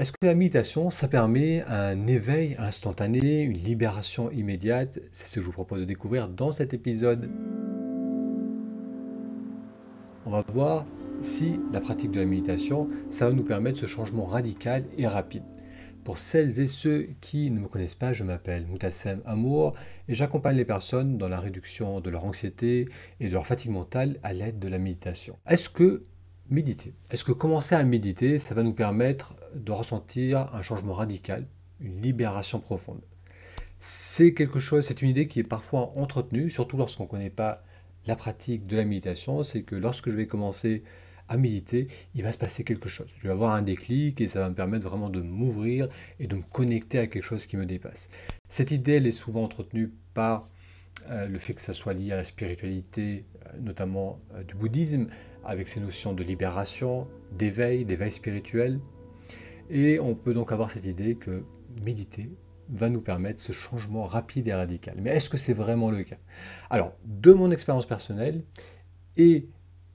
Est-ce que la méditation, ça permet un éveil instantané, une libération immédiate? C'est ce que je vous propose de découvrir dans cet épisode. On va voir si la pratique de la méditation, ça va nous permettre ce changement radical et rapide. Pour celles et ceux qui ne me connaissent pas, je m'appelle Moutassem Amour et j'accompagne les personnes dans la réduction de leur anxiété et de leur fatigue mentale à l'aide de la méditation. Est-ce que méditer, est-ce que commencer à méditer, ça va nous permettre de ressentir un changement radical, une libération profonde? C'est quelque chose, c'est une idée qui est parfois entretenue, surtout lorsqu'on ne connaît pas la pratique de la méditation, c'est que lorsque je vais commencer à méditer, il va se passer quelque chose. Je vais avoir un déclic et ça va me permettre vraiment de m'ouvrir et de me connecter à quelque chose qui me dépasse. Cette idée, elle est souvent entretenue par le fait que ça soit lié à la spiritualité, notamment du bouddhisme, avec ses notions de libération, d'éveil spirituel. Et on peut donc avoir cette idée que méditer va nous permettre ce changement rapide et radical. Mais est-ce que c'est vraiment le cas? Alors, de mon expérience personnelle et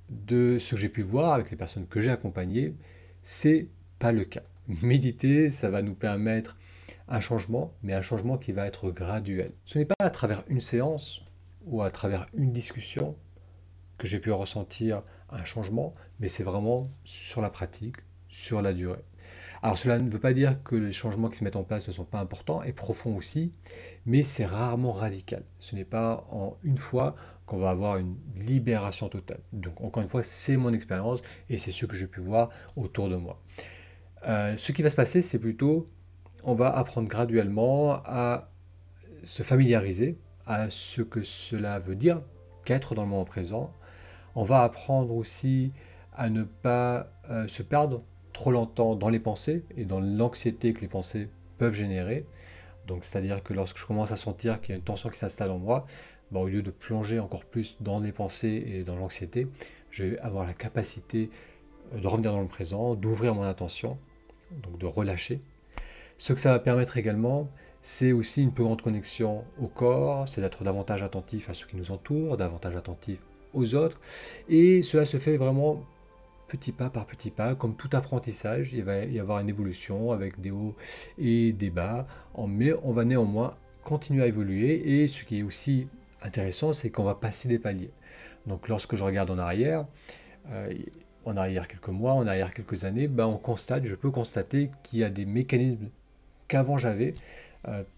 de ce que j'ai pu voir avec les personnes que j'ai accompagnées, c'est pas le cas. Méditer, ça va nous permettre un changement, mais un changement qui va être graduel. Ce n'est pas à travers une séance ou à travers une discussion que j'ai pu ressentir un changement, mais c'est vraiment sur la pratique, sur la durée. Alors cela ne veut pas dire que les changements qui se mettent en place ne sont pas importants et profonds aussi, mais c'est rarement radical. Ce n'est pas en une fois qu'on va avoir une libération totale. Donc encore une fois, c'est mon expérience et c'est ce que j'ai pu voir autour de moi. Ce qui va se passer, c'est plutôt, on va apprendre graduellement à se familiariser à ce que cela veut dire qu'être dans le moment présent. On va apprendre aussi à ne pas se perdre trop longtemps dans les pensées et dans l'anxiété que les pensées peuvent générer. Donc, c'est-à-dire que lorsque je commence à sentir qu'il y a une tension qui s'installe en moi, bah, au lieu de plonger encore plus dans les pensées et dans l'anxiété, je vais avoir la capacité de revenir dans le présent, d'ouvrir mon attention, donc de relâcher. Ce que ça va permettre également, c'est aussi une plus grande connexion au corps, c'est d'être davantage attentif à ce qui nous entoure, davantage attentif aux autres. Et cela se fait vraiment petit pas par petit pas, comme tout apprentissage, il va y avoir une évolution avec des hauts et des bas, mais on va néanmoins continuer à évoluer. Et ce qui est aussi intéressant, c'est qu'on va passer des paliers. Donc lorsque je regarde euh, en arrière quelques mois, en arrière quelques années, ben je peux constater qu'il y a des mécanismes qu'avant j'avais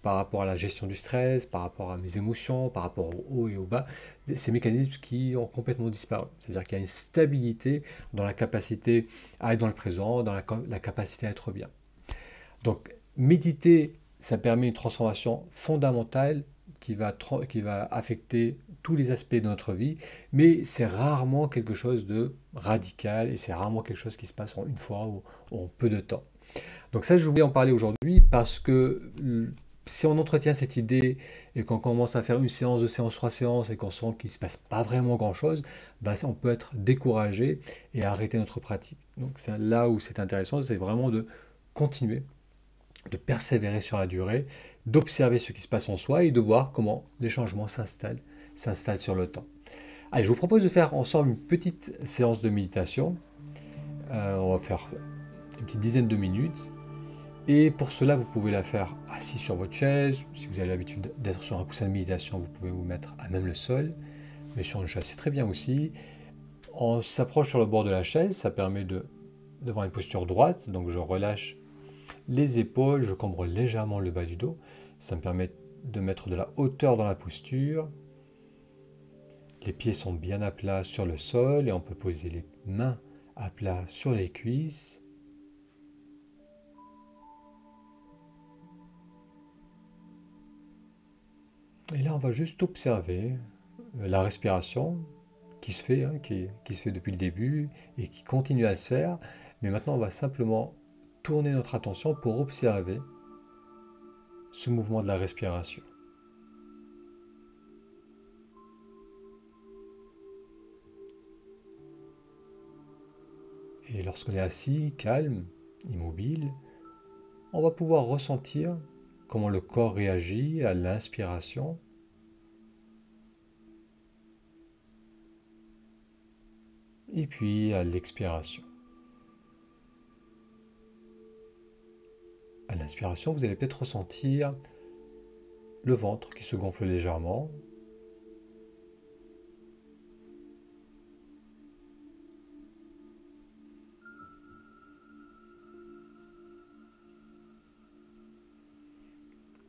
par rapport à la gestion du stress, par rapport à mes émotions, par rapport au haut et au bas, ces mécanismes qui ont complètement disparu. C'est-à-dire qu'il y a une stabilité dans la capacité à être dans le présent, dans la capacité à être bien. Donc méditer, ça permet une transformation fondamentale qui va affecter tous les aspects de notre vie, mais c'est rarement quelque chose de radical et c'est rarement quelque chose qui se passe en une fois ou en peu de temps. Donc ça, je voulais en parler aujourd'hui parce que si on entretient cette idée et qu'on commence à faire une séance, deux séances, trois séances et qu'on sent qu'il ne se passe pas vraiment grand-chose, bah, on peut être découragé et arrêter notre pratique. Donc c'est là où c'est intéressant, c'est vraiment de continuer, de persévérer sur la durée, d'observer ce qui se passe en soi et de voir comment les changements s'installent sur le temps. Allez, je vous propose de faire ensemble une petite séance de méditation. On va faire une petite dizaine de minutes. Et pour cela, vous pouvez la faire assis sur votre chaise. Si vous avez l'habitude d'être sur un coussin de méditation, vous pouvez vous mettre à même le sol. Mais sur une chaise, c'est très bien aussi. On s'approche sur le bord de la chaise, ça permet d'avoir une posture droite. Donc je relâche les épaules, je cambre légèrement le bas du dos. Ça me permet de mettre de la hauteur dans la posture. Les pieds sont bien à plat sur le sol et on peut poser les mains à plat sur les cuisses. Et là, on va juste observer la respiration qui se fait, qui se fait depuis le début et qui continue à se faire. Mais maintenant, on va simplement tourner notre attention pour observer ce mouvement de la respiration. Et lorsqu'on est assis, calme, immobile, on va pouvoir ressentir comment le corps réagit à l'inspiration et puis à l'expiration. l'inspiration, vous allez peut-être ressentir le ventre qui se gonfle légèrement.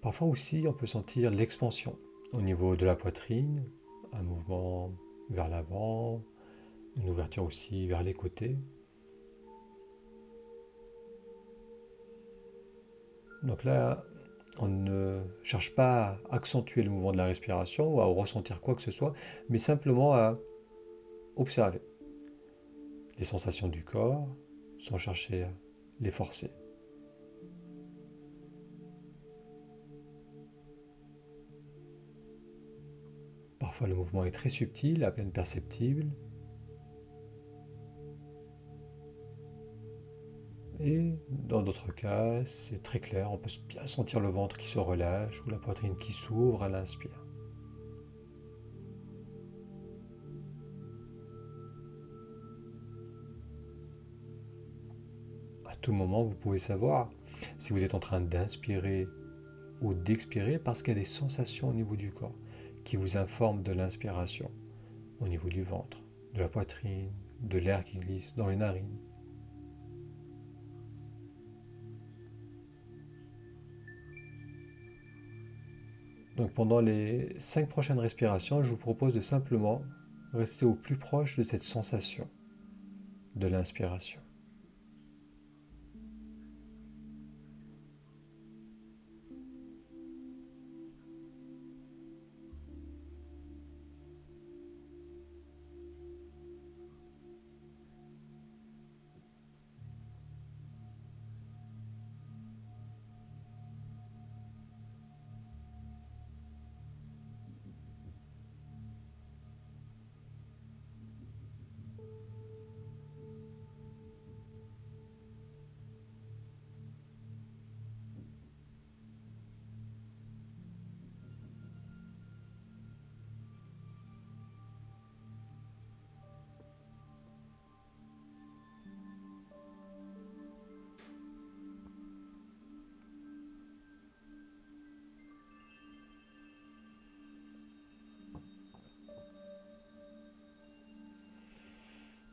Parfois aussi, on peut sentir l'expansion au niveau de la poitrine, un mouvement vers l'avant, une ouverture aussi vers les côtés. Donc là, on ne cherche pas à accentuer le mouvement de la respiration ou à ressentir quoi que ce soit, mais simplement à observer les sensations du corps sans chercher à les forcer. Parfois le mouvement est très subtil, à peine perceptible. Et dans d'autres cas, c'est très clair, on peut bien sentir le ventre qui se relâche ou la poitrine qui s'ouvre à l'inspire. À tout moment, vous pouvez savoir si vous êtes en train d'inspirer ou d'expirer parce qu'il y a des sensations au niveau du corps qui vous informent de l'inspiration, au niveau du ventre, de la poitrine, de l'air qui glisse dans les narines. Donc pendant les 5 prochaines respirations, je vous propose de simplement rester au plus proche de cette sensation de l'inspiration.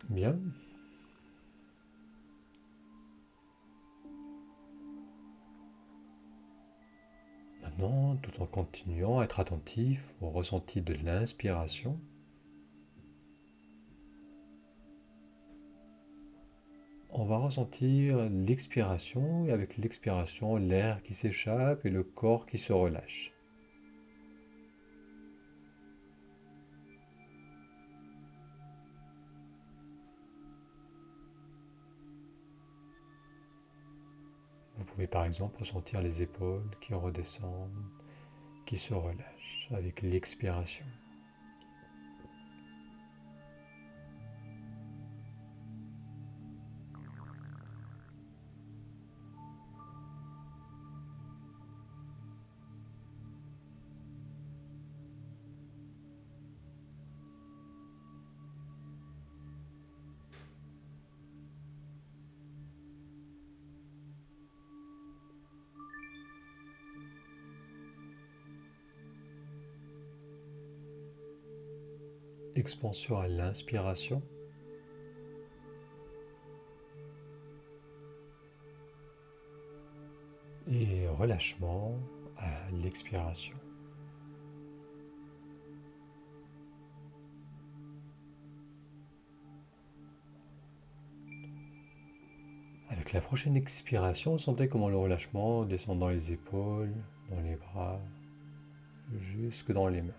Bien. Maintenant, tout en continuant à être attentif au ressenti de l'inspiration, on va ressentir l'expiration et avec l'expiration, l'air qui s'échappe et le corps qui se relâche. Vous pouvez par exemple ressentir les épaules qui redescendent, qui se relâchent avec l'expiration. Expansion à l'inspiration. Et relâchement à l'expiration. Avec la prochaine expiration, sentez comment le relâchement descend dans les épaules, dans les bras, jusque dans les mains.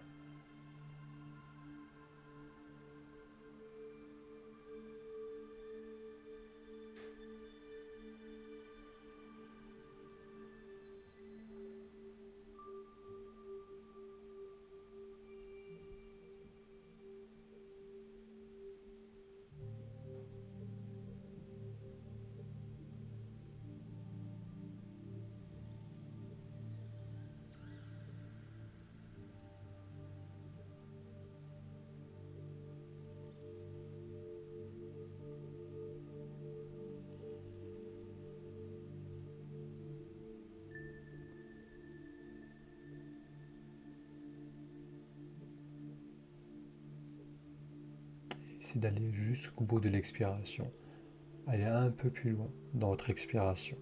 essayez d'aller jusqu'au bout de l'expiration. Allez un peu plus loin dans votre expiration.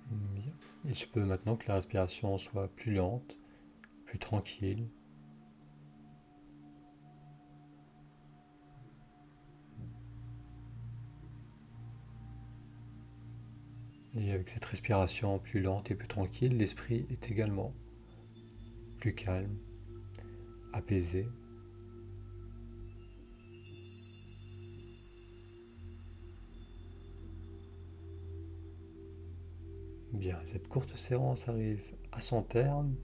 Bien. Il se peut maintenant que la respiration soit plus lente, plus tranquille. Et avec cette respiration plus lente et plus tranquille, l'esprit est également plus calme, apaisé. Bien, cette courte séance arrive à son terme.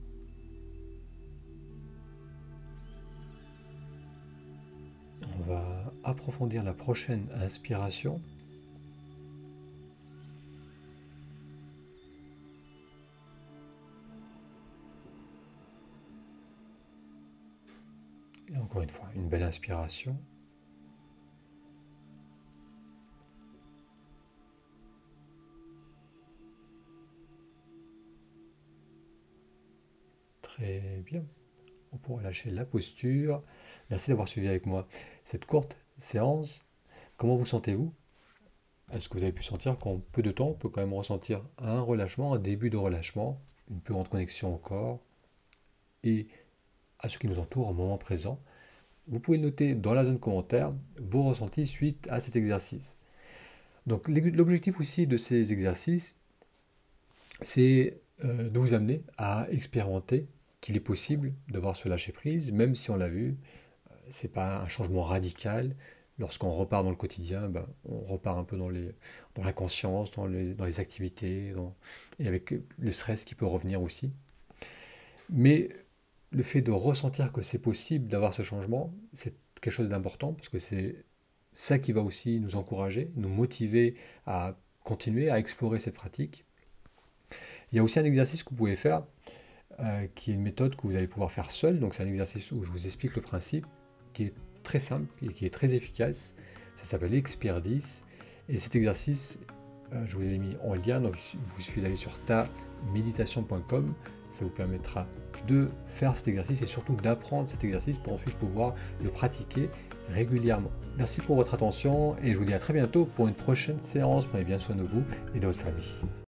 On va approfondir la prochaine inspiration. Et encore une fois, une belle inspiration. Très bien. On pourra lâcher la posture. Merci d'avoir suivi avec moi cette courte séance. Comment vous sentez-vous? Est-ce que vous avez pu sentir qu'en peu de temps, on peut quand même ressentir un relâchement, un début de relâchement, une plus grande connexion au corps et à ce qui nous entoure au moment présent? Vous pouvez noter dans la zone commentaire vos ressentis suite à cet exercice. Donc l'objectif aussi de ces exercices, c'est de vous amener à expérimenter qu'il est possible d'avoir ce lâcher-prise, même si on l'a vu, ce n'est pas un changement radical. Lorsqu'on repart dans le quotidien, on repart un peu dans l'inconscience, dans les activités, et avec le stress qui peut revenir aussi. Mais le fait de ressentir que c'est possible d'avoir ce changement, c'est quelque chose d'important, parce que c'est ça qui va aussi nous encourager, nous motiver à continuer à explorer cette pratique. Il y a aussi un exercice que vous pouvez faire, qui est une méthode que vous allez pouvoir faire seul. Donc c'est un exercice où je vous explique le principe, qui est très simple et qui est très efficace. Ça s'appelle l'Expire 10. Et cet exercice, je vous ai mis en lien, donc il vous suffit d'aller sur taméditation.com. Ça vous permettra de faire cet exercice et surtout d'apprendre cet exercice pour ensuite pouvoir le pratiquer régulièrement. Merci pour votre attention et je vous dis à très bientôt pour une prochaine séance. Prenez bien soin de vous et de votre famille.